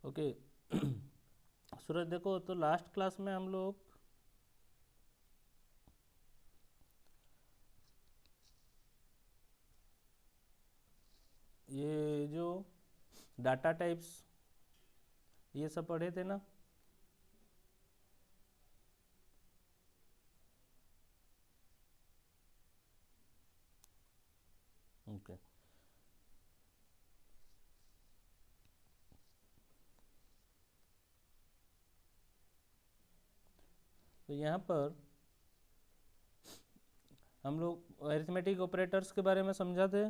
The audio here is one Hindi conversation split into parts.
ओके। सूरज देखो, तो लास्ट क्लास में हम लोग ये जो डाटा टाइप्स ये सब पढ़े थे ना। ओके। तो यहाँ पर हम लोग अरिथमेटिक ऑपरेटर्स के बारे में समझा थे।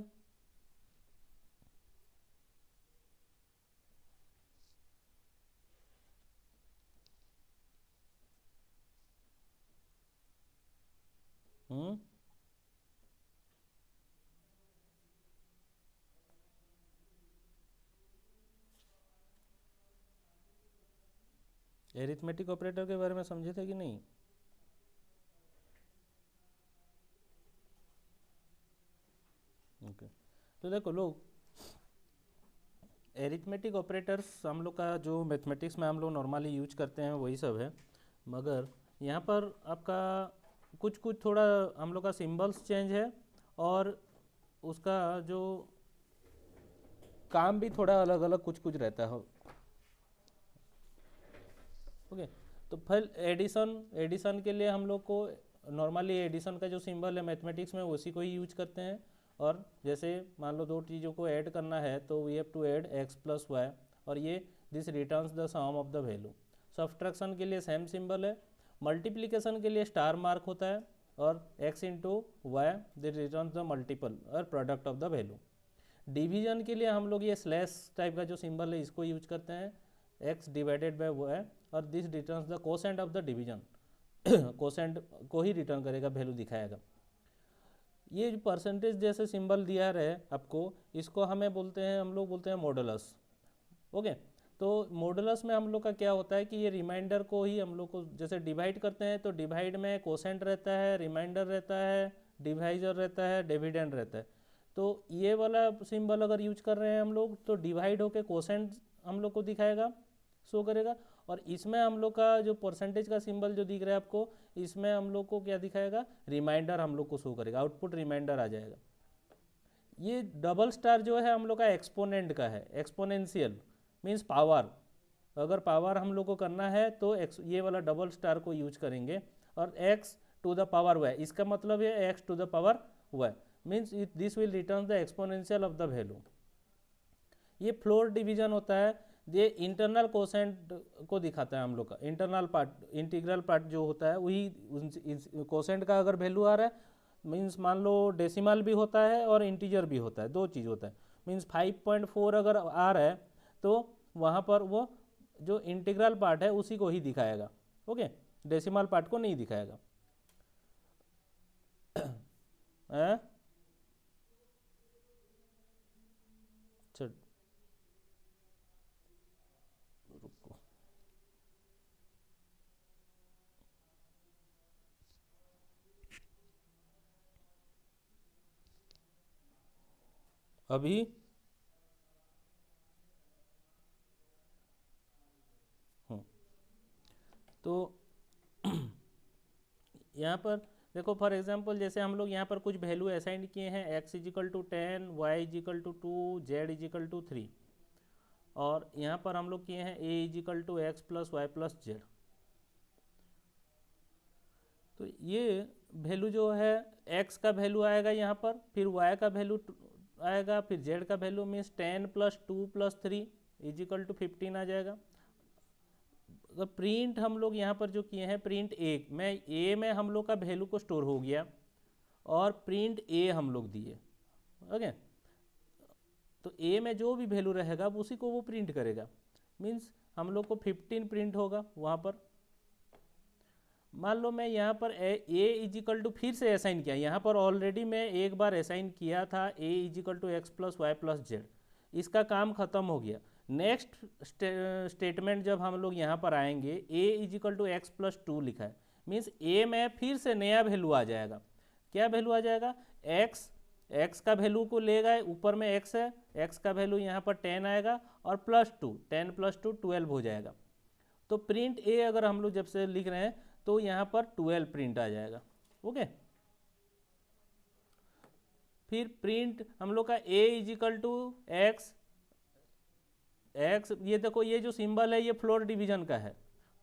हम्म। एरिथमेटिक ऑपरेटर के बारे में समझे थे कि नहीं? ओके। तो देखो लोग, एरिथमेटिक ऑपरेटर्स हम लोग का जो मैथमेटिक्स में हम लोग नॉर्मली यूज करते हैं वही सब है, मगर यहाँ पर आपका कुछ कुछ थोड़ा हम लोग का सिंबल्स चेंज है और उसका जो काम भी थोड़ा अलग अलग कुछ कुछ रहता है। ओके। तो फिर एडिशन एडिशन के लिए हम लोग को नॉर्मली एडिशन का जो सिंबल है मैथमेटिक्स में उसी को ही यूज करते हैं। और जैसे मान लो दो चीज़ों को ऐड करना है तो we have to add x plus y, और ये this returns the sum of the value. Subtraction के लिए सेम सिंबल है। मल्टीप्लिकेशन के लिए स्टार मार्क होता है, और x into y this returns the multiple और product of the value. Division के लिए हम लोग ये स्लैश टाइप का जो सिंबल है इसको यूज करते हैं, एक्स डिवाइडेड बाय वाई, और this returns the quotient of the division. Quotient को ही रिटर्न करेगा, वैल्यू दिखाएगा। ये जो परसेंटेज जैसे सिंबल दिया रहे आपको, इसको हमें बोलते हैं, हम लोग बोलते हैं मॉडुलस। ओके। तो मॉडुलस में हम लोग का क्या होता है कि ये रिमाइंडर को ही हम लोग को जैसे डिवाइड करते हैं तो डिवाइड में कोसेंट रहता है, रिमाइंडर रहता है, डिवाइजर रहता है, डिविडेंड रहता है। तो ये वाला सिंबल अगर यूज कर रहे हैं हम लोग तो डिवाइड होके कोसेंट हम लोग को दिखाएगा, शो करेगा। और इसमें हम लोग का जो परसेंटेज का सिंबल जो दिख रहा है आपको, इसमें हम लोग को क्या दिखाएगा, रिमाइंडर हम लोग को शो करेगा, आउटपुट रिमाइंडर आ जाएगा। ये डबल स्टार जो है हम लोग का एक्सपोनेंट का है, एक्सपोनेंशियल मीन्स पावर। अगर पावर हम लोग को करना है तो ये वाला डबल स्टार को यूज करेंगे। और x to the power y, इसका मतलब है x to the power y means this will return the exponential of the value. ये फ्लोर डिवीजन होता है, ये इंटरनल कोसेंट को दिखाता है हम लोग का। इंटरनल पार्ट, इंटीग्रल पार्ट जो होता है वही कोसेंट का अगर वैल्यू आ रहा है मीन्स मान लो डेसिमल भी होता है और इंटीजर भी होता है, दो चीज़ होता है। मीन्स 5.4 अगर आ रहा है तो वहाँ पर वो जो इंटीग्रल पार्ट है उसी को ही दिखाएगा। ओके, डेसिमल पार्ट को नहीं दिखाएगा। चल रुको, अभी तो यहाँ पर देखो, फॉर एग्जांपल जैसे हम लोग यहाँ पर कुछ वैल्यू असाइन किए हैं, x equal to 10, y equal to 2, z equal to 3, और यहाँ पर हम लोग किए हैं a equal to x plus y plus z. तो ये वैल्यू जो है x का वैल्यू आएगा यहाँ पर, फिर y का वैल्यू आएगा, फिर z का value means 10 plus 2 plus 3 equal to 15 आ जाएगा। अगर प्रिंट हम लोग यहाँ पर जो किए हैं, प्रिंट ए में हम लोग का वैल्यू को स्टोर हो गया और प्रिंट ए हम लोग दिए। ओके। तो ए में जो भी वैल्यू रहेगा उसी को वो प्रिंट करेगा। मीन्स हम लोग को 15 प्रिंट होगा वहाँ पर। मान लो मैं यहाँ पर ए इजिकल टू फिर से असाइन किया, यहाँ पर ऑलरेडी मैं एक बार असाइन किया था a equal to x plus y plus z, इसका काम खत्म हो गया। नेक्स्ट स्टेटमेंट जब हम लोग यहाँ पर आएंगे, ए इजिकल टू एक्स प्लस 2 लिखा है, मीन्स ए में फिर से नया वैल्यू आ जाएगा। क्या वैल्यू आ जाएगा, एक्स x का वैल्यू को लेगा, ऊपर में x है, x का वैल्यू यहाँ पर 10 आएगा और +2, 10 + 2 12 हो जाएगा। तो प्रिंट a अगर हम लोग जब से लिख रहे हैं तो यहाँ पर 12 प्रिंट आ जाएगा। ओके, फिर प्रिंट हम लोग का a = x, ये देखो ये जो सिंबल है ये फ्लोर डिवीजन का है,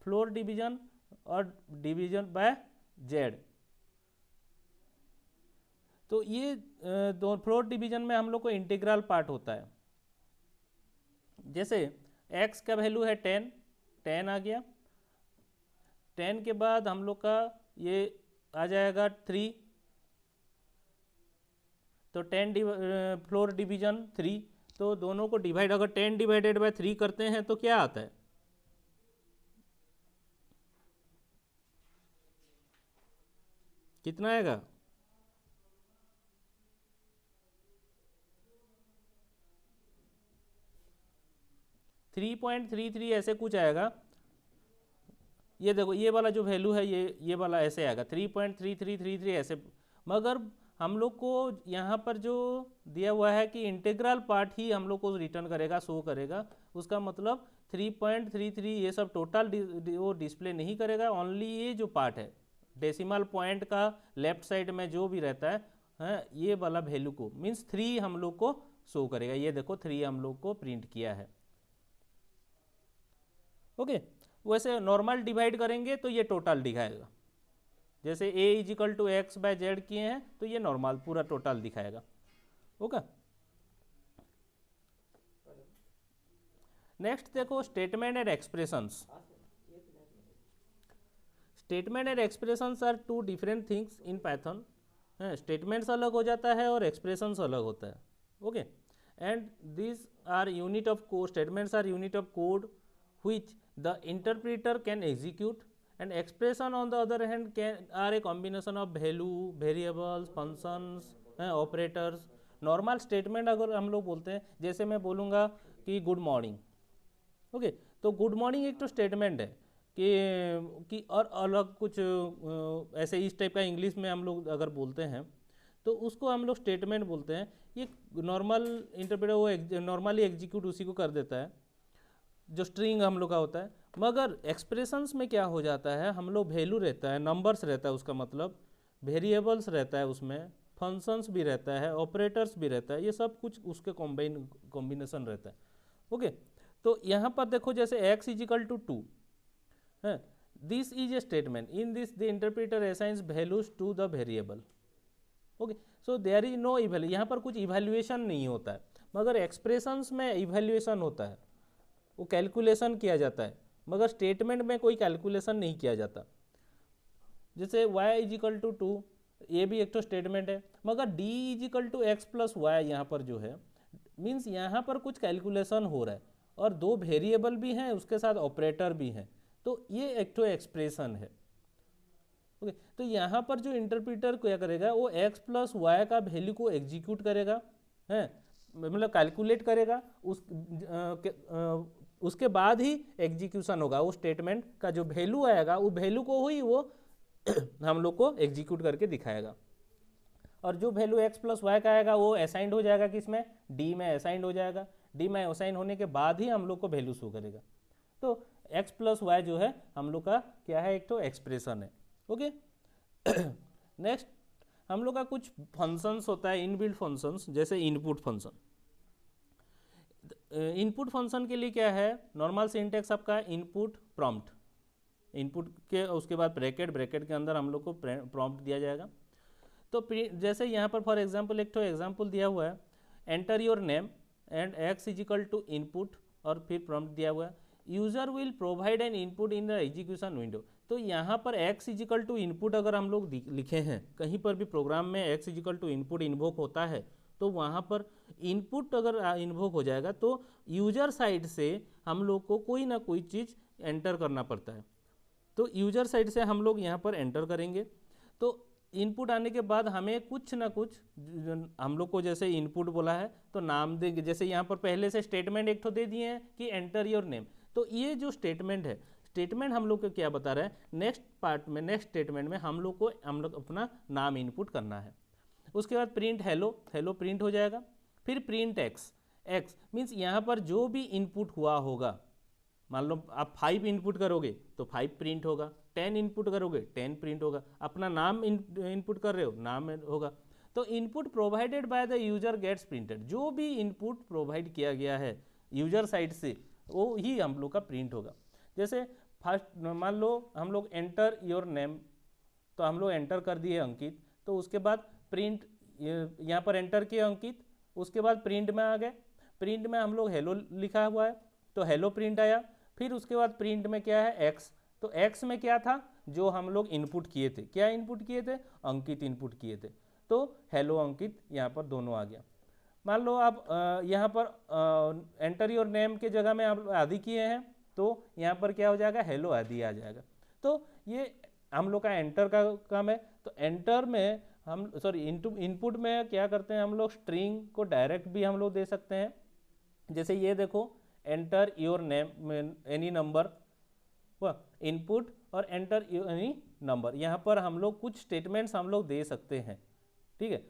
फ्लोर डिवीजन और डिवीजन बाय z। तो ये दो फ्लोर डिवीजन में हम लोग को इंटीग्रल पार्ट होता है। जैसे x का वैल्यू है 10, 10 आ गया, 10 के बाद हम लोग का ये आ जाएगा 3, तो 10 फ्लोर डिवीजन 3, तो दोनों को डिवाइड अगर 10 डिवाइडेड बाय 3 करते हैं तो क्या आता है, कितना आएगा, 3.33 ऐसे कुछ आएगा। ये देखो ये वाला जो वैल्यू है ये वाला ऐसे आएगा 3.3333 ऐसे। मगर हम लोग को यहाँ पर जो दिया हुआ है कि इंटीग्रल पार्ट ही हम लोग को रिटर्न करेगा, शो करेगा, उसका मतलब 3.33 ये सब टोटल वो डिस्प्ले नहीं करेगा, ओनली ये जो पार्ट है डेसिमल पॉइंट का लेफ्ट साइड में जो भी रहता है ये वाला वैल्यू को मीन्स 3 हम लोग को शो करेगा। ये देखो 3 हम लोग को प्रिंट किया है। ओके, वैसे नॉर्मल डिवाइड करेंगे तो ये टोटल दिखाएगा, जैसे a = x/z किए हैं तो ये नॉर्मल पूरा टोटल दिखाएगा। ओके, नेक्स्ट देखो statement and expressions. Statement and expressions are two different things in Python. Statements अलग हो जाता है और एक्सप्रेशंस अलग होता है। Okay, and this are unit of code, statements are unit of code which the interpreter can execute, and expression on the other hand are a combination of value, variables, functions, operators। Normal statement अगर हम लोग बोलते हैं, जैसे मैं बोलूँगा कि गुड मॉर्निंग, ओके, तो गुड मॉर्निंग एक तो स्टेटमेंट है कि और अलग कुछ ऐसे इस टाइप का इंग्लिश में हम लोग अगर बोलते हैं तो उसको हम लोग स्टेटमेंट बोलते हैं। ये नॉर्मल इंटरप्रेटर वो नॉर्मली एग्जीक्यूट उसी को कर देता है जो स्ट्रिंग हम लोग का होता है। मगर एक्सप्रेशंस में क्या हो जाता है, हम लोग वैल्यू रहता है, नंबर्स रहता है, उसका मतलब वेरिएबल्स रहता है, उसमें फंक्शंस भी रहता है, ऑपरेटर्स भी रहता है, ये सब कुछ उसके कॉम्बिनेशन रहता है। ओके, तो यहाँ पर देखो जैसे x = 2 है, this is a statement, in this the interpreter assigns values to the variable. Okay, so there is no इवैल्यू, यहाँ पर कुछ इवैल्यूएशन नहीं होता है, मगर एक्सप्रेशंस में इवैल्यूएशन होता है, वो कैलकुलेशन किया जाता है, मगर स्टेटमेंट में कोई कैलकुलेशन नहीं किया जाता। जैसे y = 2, ये भी एक तो स्टेटमेंट है, मगर d = x + y यहाँ पर जो है मीन्स यहाँ पर कुछ कैलकुलेशन हो रहा है और दो वेरिएबल भी हैं, उसके साथ ऑपरेटर भी हैं, तो ये एक तो एक्सप्रेशन है। ओके, तो यहाँ पर जो इंटरप्रेटर क्या करेगा, वो x + y का वैल्यू को एग्जीक्यूट करेगा, है मतलब कैलकुलेट करेगा, उसके बाद ही एग्जीक्यूशन होगा, वो स्टेटमेंट का जो वैल्यू आएगा वो वैल्यू को ही वो हम लोग को एग्जीक्यूट करके दिखाएगा। और जो वैल्यू x + y का आएगा वो असाइंड हो जाएगा, किसमें, d में असाइंड हो जाएगा, d में असाइन होने के बाद ही हम लोग को वैल्यू शो करेगा। तो x + y जो है हम लोग का क्या है, एक तो एक्सप्रेशन है। ओके, नेक्स्ट हम लोग का कुछ फंक्शंस होता है, इनबिल्ट फंक्शंस, जैसे इनपुट फंक्शन। इनपुट फंक्शन के लिए क्या है, नॉर्मल सिंटेक्स आपका इनपुट प्रॉम्प्ट, इनपुट के उसके बाद ब्रैकेट, ब्रैकेट के अंदर हम लोग को प्रॉम्प्ट दिया जाएगा। तो जैसे यहाँ पर फॉर एग्जांपल एक तो एग्जांपल दिया हुआ है, enter your name and x = input, और फिर प्रॉम्प्ट दिया हुआ है, user will provide an input in the execution window. तो यहाँ पर x = इनपुट अगर हम लोग लिखे हैं, कहीं पर भी प्रोग्राम में x = इनपुट इन्वोक होता है, तो वहाँ पर इनपुट अगर इन्वोक हो जाएगा तो यूजर साइड से हम लोग को कोई ना कोई चीज़ एंटर करना पड़ता है। तो यूजर साइड से हम लोग यहाँ पर एंटर करेंगे, तो इनपुट आने के बाद हमें कुछ ना कुछ हम लोग को जैसे इनपुट बोला है तो नाम देंगे, जैसे यहाँ पर पहले से स्टेटमेंट एक तो दे दिए हैं कि एंटर योर नेम। तो ये जो स्टेटमेंट है, स्टेटमेंट हम लोग को क्या बता रहा है, नेक्स्ट पार्ट में, नेक्स्ट स्टेटमेंट में हम लोग अपना नाम इनपुट करना है। उसके बाद प्रिंट हेलो, हेलो प्रिंट हो जाएगा। फिर प्रिंट एक्स, एक्स मीन्स यहाँ पर जो भी इनपुट हुआ होगा, मान लो आप 5 इनपुट करोगे तो 5 प्रिंट होगा, 10 इनपुट करोगे 10 प्रिंट होगा, अपना नाम इनपुट कर रहे हो नाम होगा। तो input provided by the user gets printed, जो भी इनपुट प्रोवाइड किया गया है यूजर साइड से वो ही हम लोग का प्रिंट होगा। जैसे फर्स्ट मान लो हम लोग एंटर योर नेम, तो हम लोग एंटर कर दिए अंकित, तो उसके बाद प्रिंट यहाँ पर एंटर किए अंकित, उसके बाद प्रिंट में आ गए, प्रिंट में हम लोग हेलो लिखा हुआ है तो हेलो प्रिंट आया। फिर उसके बाद प्रिंट में क्या है एक्स, तो एक्स में क्या था जो हम लोग इनपुट किए थे, क्या इनपुट किए थे अंकित इनपुट किए थे, तो हेलो अंकित यहाँ पर दोनों आ गया। मान लो आप यहाँ पर एंटर योर नेम के जगह में आप आदि किए हैं तो यहाँ पर क्या हो जाएगा हेलो आदि आ जाएगा। तो ये हम लोग का एंटर का काम है। तो एंटर में हम इनपुट में क्या करते हैं हम लोग स्ट्रिंग को डायरेक्ट भी हम लोग दे सकते हैं। जैसे ये देखो enter your name any number input और एंटर एनी नंबर, यहाँ पर हम लोग कुछ स्टेटमेंट्स हम लोग दे सकते हैं। ठीक है,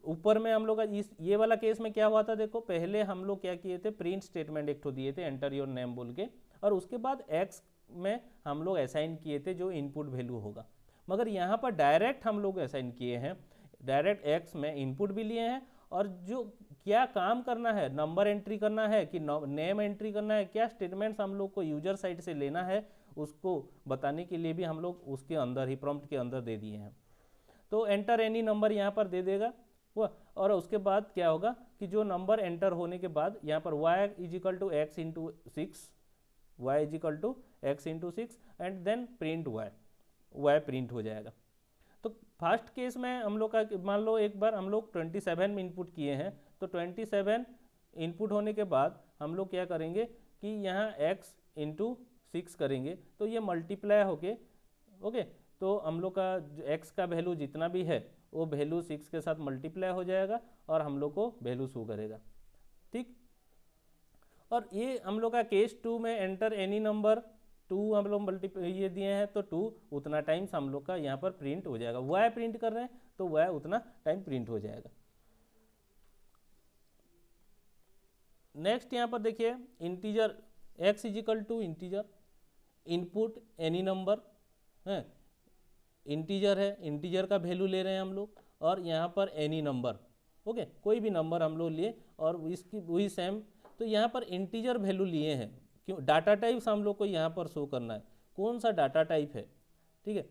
ऊपर में हम लोग का इस ये वाला केस में क्या हुआ था, देखो पहले हम लोग क्या किए थे प्रिंट स्टेटमेंट एक तो दिए थे एंटर योर नेम बोल के, और उसके बाद एक्स में हम लोग असाइन किए थे जो इनपुट वैल्यू होगा। मगर यहाँ पर डायरेक्ट हम लोग असाइन किए हैं, डायरेक्ट एक्स में इनपुट भी लिए हैं और जो क्या काम करना है, नंबर एंट्री करना है कि नेम एंट्री करना है, क्या स्टेटमेंट्स हम लोग को यूजर साइड से लेना है उसको बताने के लिए भी हम लोग उसके अंदर ही प्रॉम्प्ट के अंदर दे दिए हैं। तो एंटर एनी नंबर यहाँ पर दे देगा वो, और उसके बाद क्या होगा कि जो नंबर एंटर होने के बाद यहाँ पर y is equal to x into 6, y is equal to x into 6 and then print y print हो जाएगा। तो फर्स्ट केस में हम लोग का मान लो एक बार हम लोग 27 इनपुट किए हैं, तो 27 इनपुट होने के बाद हम लोग क्या करेंगे कि यहाँ x इंटू 6 करेंगे तो ये मल्टीप्लाई होके ओके, तो हम लोग का x का वैल्यू जितना भी है वो वैल्यू 6 के साथ मल्टीप्लाई हो जाएगा और हम लोग को वैल्यू शो करेगा। ठीक, और ये हम लोग का केस 2 में एंटर एनी नंबर 2 हम लोग मल्टीप्लाई ये दिए हैं तो 2 उतना टाइम्स हम लोग का यहाँ पर प्रिंट हो जाएगा। y प्रिंट कर रहे हैं तो y उतना टाइम प्रिंट हो जाएगा। नेक्स्ट यहाँ पर देखिए integer x is equal to integer input any number है, इंटीजर है, इंटीजर का वैल्यू ले रहे हैं हम लोग, और यहाँ पर एनी नंबर ओके, कोई भी नंबर हम लोग लिए और इसकी वही सेम। तो यहाँ पर इंटीजर वैल्यू लिए हैं, क्यों डाटा टाइप्स हम लोग को यहाँ पर शो करना है, कौन सा डाटा टाइप है। ठीक है,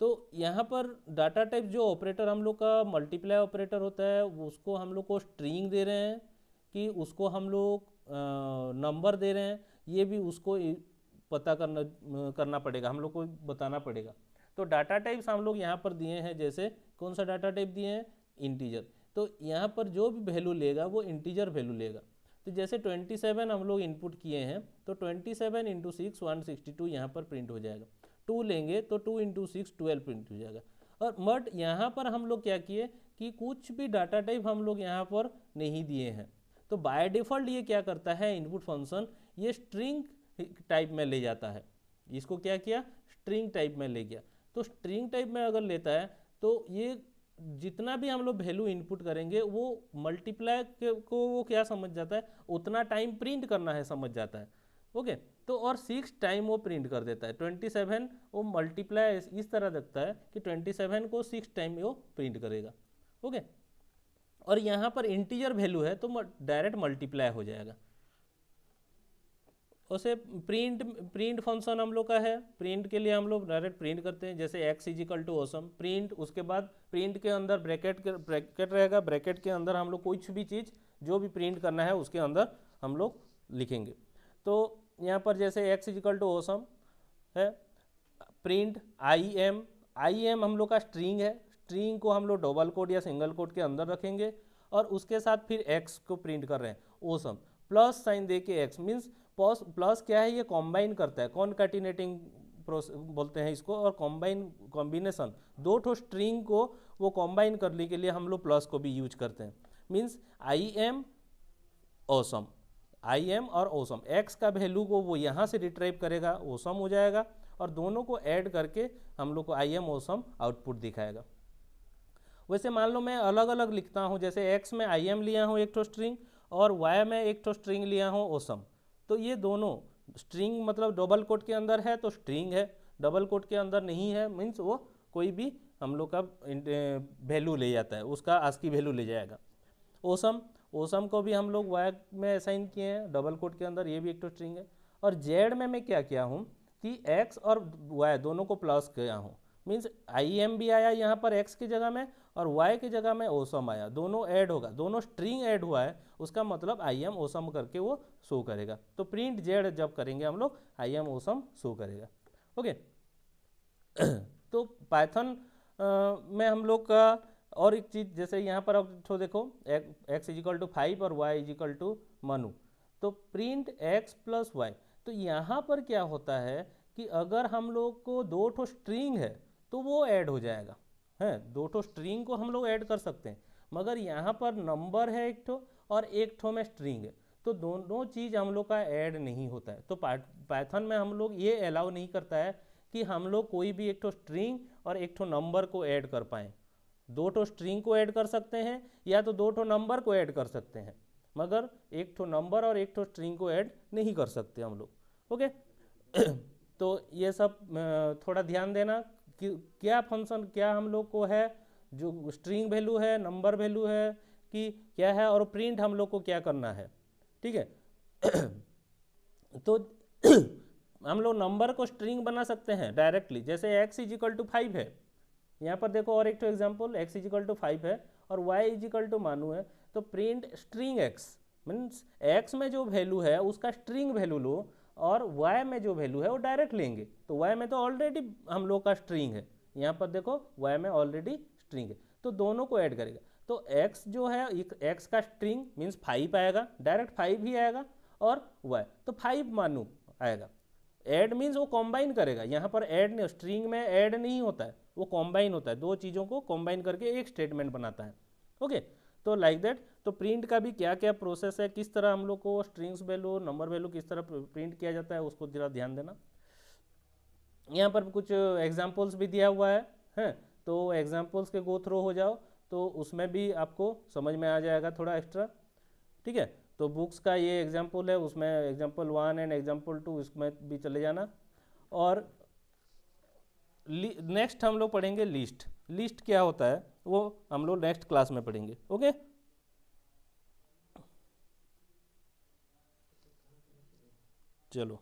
तो यहाँ पर डाटा टाइप जो ऑपरेटर हम लोग का मल्टीप्लाई ऑपरेटर होता है उसको हम लोग को स्ट्रिंग दे रहे हैं कि उसको हम लोग नंबर दे रहे हैं, ये भी उसको पता करना पड़ेगा, हम लोग को बताना पड़ेगा। तो डाटा टाइप्स हम लोग यहाँ पर दिए हैं, जैसे कौन सा डाटा टाइप दिए हैं इंटीजर, तो यहाँ पर जो भी वैल्यू लेगा वो इंटीजर वैल्यू लेगा। तो जैसे 27 हम लोग इनपुट किए हैं तो 27 इंटू 6 162 यहाँ पर प्रिंट हो जाएगा। 2 लेंगे तो 2 इंटू 6 12 प्रिंट हो जाएगा। और बट यहाँ पर हम लोग क्या किए कि कुछ भी डाटा टाइप हम लोग यहाँ पर नहीं दिए हैं, तो बाय डिफ़ॉल्ट ये क्या करता है इनपुट फंक्शन ये स्ट्रिंग टाइप में ले जाता है। इसको क्या किया स्ट्रिंग टाइप में ले गया। तो स्ट्रिंग टाइप में अगर लेता है तो ये जितना भी हम लोग वैल्यू इनपुट करेंगे वो मल्टीप्लाई को वो क्या समझ जाता है उतना टाइम प्रिंट करना है समझ जाता है ओके। तो और 6 टाइम वो प्रिंट कर देता है। 27 वो मल्टीप्लाई इस तरह रखता है कि 27 को 6 टाइम वो प्रिंट करेगा ओके। और यहाँ पर इंटीजर वैल्यू है तो डायरेक्ट मल्टीप्लाई हो जाएगा। उसे प्रिंट फंक्शन हम लोग का है, प्रिंट के लिए हम लोग डायरेक्ट प्रिंट करते हैं, जैसे x is equal to awesome print, उसके बाद प्रिंट के अंदर ब्रैकेट रहेगा, ब्रैकेट के अंदर हम लोग कुछ भी चीज़ जो भी प्रिंट करना है उसके अंदर हम लोग लिखेंगे। तो यहाँ पर जैसे x is equal to awesome है, प्रिंट आई एम हम लोग का स्ट्रिंग है, स्ट्रिंग को हम लोग डबल कोट या सिंगल कोट के अंदर रखेंगे और उसके साथ फिर x को प्रिंट कर रहे हैं ऑसम, प्लस साइन दे के x मीन्स प्लस क्या है ये कॉम्बाइन करता है, कॉनकैटिनेटिंग प्रोसेस बोलते हैं इसको, और कॉम्बिनेशन दो ठो स्ट्रिंग को वो कॉम्बाइन करने के लिए हम लोग प्लस को भी यूज करते हैं। Means I am awesome, I am और ऑसम एक्स का वैल्यू को वो यहाँ से रिट्राइव करेगा ऑसम हो जाएगा और दोनों को ऐड करके हम लोग को आई एम ऑसम आउटपुट दिखाएगा। वैसे मान लो मैं अलग अलग लिखता हूँ, जैसे एक्स में आई एम लिया हूँ एक ठो स्ट्रिंग, और वाई में एक ठो स्ट्रिंग लिया हूँ ओसम। तो ये दोनों स्ट्रिंग मतलब डबल कोट के अंदर है तो स्ट्रिंग है, डबल कोट के अंदर नहीं है मीन्स वो कोई भी हम लोग का वैल्यू ले जाता है, उसका आस्की वैल्यू ले जाएगा। ओसम, ओसम को भी हम लोग वाई में असाइन किए हैं डबल कोट के अंदर, ये भी एक तो स्ट्रिंग है। और जेड में मैं क्या किया हूँ कि एक्स और वाई दोनों को प्लस किया हूँ, मीन्स आई एम भी आया यहाँ पर एक्स की जगह में और वाई की जगह में ओसम आया, दोनों ऐड होगा, दोनों स्ट्रिंग ऐड हुआ है, उसका मतलब आई एम ओसम करके वो शो करेगा। तो प्रिंट जेड जब करेंगे हम लोग आई एम ओसम शो करेगा। ओके तो पाइथन में हम लोग का और एक चीज़, जैसे यहाँ पर अब तो देखो एक्स इजिकल टू 5 और वाई इजिकल टू मनु, तो प्रिंट एक्स प्लस वाई। तो यहाँ पर क्या होता है कि अगर हम लोग को दो ठो स्ट्रिंग है तो वो ऐड हो जाएगा, है दो ठो स्ट्रिंग को हम लोग ऐड कर सकते हैं, मगर यहाँ पर नंबर है एक ठो और एक ठो में स्ट्रिंग है, तो दोनों चीज़ हम लोग का ऐड नहीं होता है। तो पाइथन में हम लोग ये अलाउ नहीं करता है कि हम लोग कोई भी एक ठो स्ट्रिंग और एक ठो नंबर को ऐड कर पाएँ। दो ठो स्ट्रिंग को ऐड कर सकते हैं या तो दो ठो नंबर को ऐड कर सकते हैं, मगर एक ठो नंबर और एक ठो स्ट्रिंग को ऐड नहीं कर सकते हम लोग। ओके तो ये सब थोड़ा ध्यान देना कि क्या फंक्शन क्या हम लोग को है, जो स्ट्रिंग वैल्यू है, नंबर वैल्यू है कि क्या है, और प्रिंट हम लोग को क्या करना है। ठीक है तो हम लोग नंबर को स्ट्रिंग बना सकते हैं डायरेक्टली, जैसे एक्स इजिकल टू 5 है, यहाँ पर देखो और एक तो एग्जाम्पल एक्स इजिकल टू 5 है और वाई इजिकल टू मानू है, तो print string x means x में जो वैल्यू है उसका स्ट्रिंग वैल्यू लो, और वाई में जो वैल्यू है वो डायरेक्ट लेंगे। तो वाई में तो ऑलरेडी हम लोग का स्ट्रिंग है, यहाँ पर देखो वाई में ऑलरेडी स्ट्रिंग है, तो दोनों को ऐड करेगा। तो एक्स जो है एक्स का स्ट्रिंग मीन्स 5 आएगा, डायरेक्ट 5 ही आएगा, और वाई तो 5 मानू आएगा। ऐड मीन्स वो कॉम्बाइन करेगा, यहाँ पर ऐड नहीं, स्ट्रिंग में ऐड नहीं होता है, वो कॉम्बाइन होता है, दो चीज़ों को कॉम्बाइन करके एक स्टेटमेंट बनाता है। ओके तो लाइक दैट। तो प्रिंट का भी क्या क्या प्रोसेस है, किस तरह हम लोग को स्ट्रिंग्स वैल्यू नंबर वैल्यू किस तरह प्रिंट किया जाता है, उसको जरा ध्यान देना। यहाँ पर कुछ एग्जाम्पल्स भी दिया हुआ है तो एग्जाम्पल्स के गो थ्रू हो जाओ, तो उसमें भी आपको समझ में आ जाएगा थोड़ा एक्स्ट्रा। ठीक है तो बुक्स का ये एग्जाम्पल है, उसमें एग्जाम्पल 1 एंड एग्जाम्पल 2 इसमें भी चले जाना। और नेक्स्ट हम लोग पढ़ेंगे लिस्ट। लिस्ट क्या होता है वो हम लोग नेक्स्ट क्लास में पढ़ेंगे। ओके चलो।